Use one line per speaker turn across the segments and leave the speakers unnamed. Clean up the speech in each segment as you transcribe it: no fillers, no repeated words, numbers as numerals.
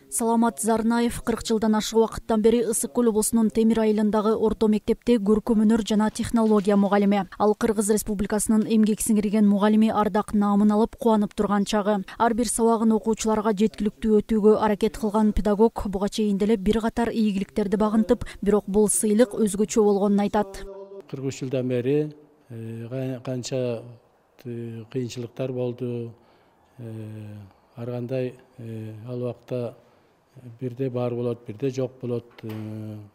Саламат Зарнаев 40 жылдан ашык убакыттан бери Ысык Көл облусунун Темир айылындагы орто мектепте көркөм өнөр жана технология мугалими. Ал Кыргыз Республикасынын эмгек сиңирген мугалими Ардак наамын алып кубанып турган чагы. Ар бир сабагын окуучуларга жеткиликтүү өтүүгө аракет кылган педагог буга чейин деле бир катар ийгиликтерди багынтып, бирок бул сыйлык өзгөчө болгонун айтат.
40 жылдан бери канча кыйынчылыктар болду. Ар кандай ал убакта бирде бар болот, бирде жок болот.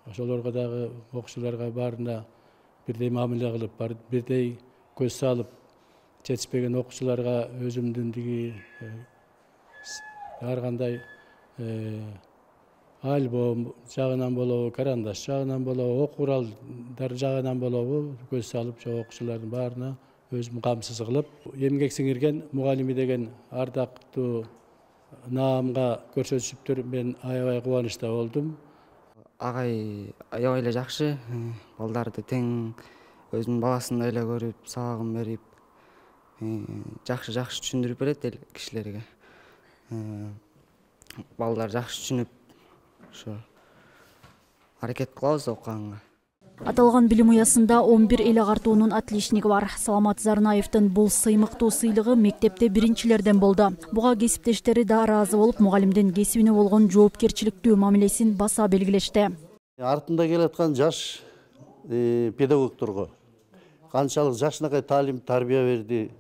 Ошолорго дагы окуучуларга баарына бирдей мамиле кылып, бирдей көз салып, жетишпеген окуучуларга өзүмдүн ар кандай альбом жагынан болобу, карандаш жагынан болобу, окуу куралдар жагынан болобу көз салып, окуучулардын баарына өзүм камсыз кылып, эмгек сиңирген мугалими деген ардактуу наамга көрсөтүшүптүр. Мен аябай кубанычта болдум.
Агай аябай эле жакшы, балдарды тең өзүнүн баласын эле көрүп, сабагын берип, жакшы түшүндүрүп берет эл кишилерге. Балдар жакшы түшүнүп, ошо аракет кылабыз окуганга.
Аталган билим уясында 11 эл агартуунун отличниги бар. Саламат Зарнаевдин бул сыймыктуу сыйлыгы мектепте биринчилерден болду. Буга кесиптештери да ыраазы болуп, мугалимдин кесибине болгон жоопкерчиликтүү мамилесин баса белгилешти.
Артында келаткан жаш педагогдорго канчалык жакшынакай таалим тарбия берди.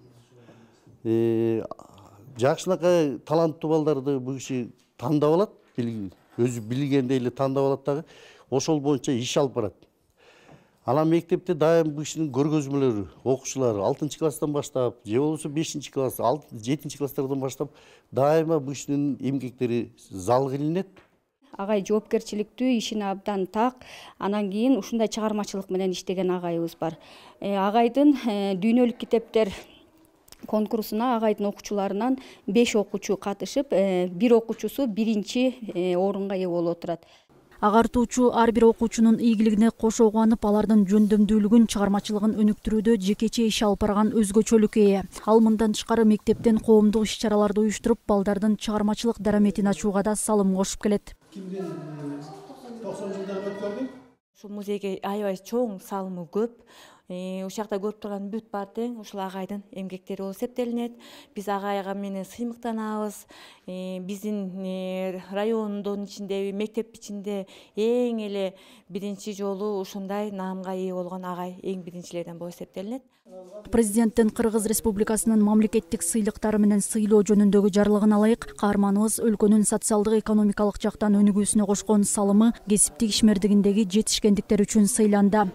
Жакшынакай таланттуу балдарды бул киши тандап алат, өзү билгендей эле тандап алат дагы, ошол боюнча иш алып барат. Ана мектепте дайым бул кишинин көргөзмөлөрү, окуучулар 6 класстан баштап, же болбосо 5 класс, 7 класстардан баштап дайыма бул кишинин эмгектери залга илинет.
Агай жоопкерчиликтүү, ишине абдан так. Анан кийин ушундай чыгармачылык менен иштеген агайыбыз бар. Агайдын дүйнөлүк китептер конкурсуна агайдын окуучуларынан 5 окуучу катышып, бир окуучусу биринчи орунга ээ болуп отурат.
Агартуучу ар бир окуучунун ийгилигине кошо кубанып, алардын жөндөмдүүлүгүн, чыгармачылыгын өнүктүрүүдө жекече иш алып барган өзгөчөлүккө ээ. Ал мындан тышкары мектептен коомдук иш-чараларды уюштуруп, балдардын чыгармачылык дараметин ачууга да салым кошуп келет.
Кимдин 90 жылдагы өткөрдү?
Ушул музейге аябай чоң салымы көп. Ушул жакта көрүп турган бүт бар тең ушул агайдын эмгектери болуп эсептелинет. Биз агайга менен сыймыктанабыз. Биздин райондун ичинде, мектеп ичинде эң эле биринчи жолу ушундай наамга ээ болгон агай эң биринчилерден болуп эсептелинет.
Президенттин Кыргыз Республикасынын мамлекеттик сыйлыктары менен сыйлоо жөнүндөгү жарлыгын алайык. Каарманыбыз өлкөнүн социалдык экономикалык жактан өнүгүүсүнө кошкон салымы, кесиптик ишмердигиндеги жетишкендиктер үчүн сыйланды.